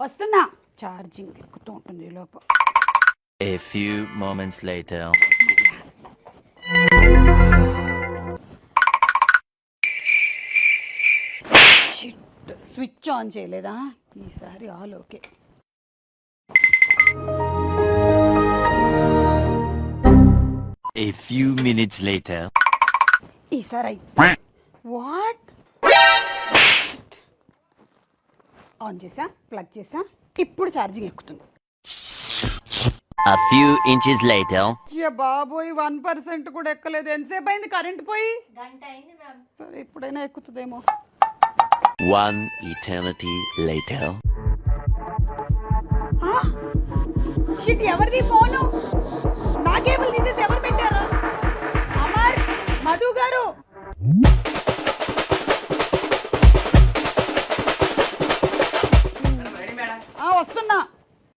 వస్తున్నా. ఛార్జింగ్ ఎక్కుతూ ఉంటుంది ఈ లోపు. A few moments later. Shit, switch on చేయలేదా? ఈసారి all okay. A few minutes later. ఈసారి వాట్? ఆన్ చేసా, ప్లగ్ చేసా, ఇప్పుడు ఛార్జింగ్ ఎక్కుతుంది. A few inches later. బాబోయ్, 1% కూడా ఎక్కలేదు. ఎంతసేపు అయింది కరెంట్ పోయి? గంట అయింది మ్యామ్. సరే, ఇప్పుడైనా ఎక్కుతుందేమో. One eternity later. షిట్, ఎవరిది ఫోను? నా కేబుల్ తీసేసి ఎవరు పెట్టారు? అమర్, మధు గారు. వస్తున్నా.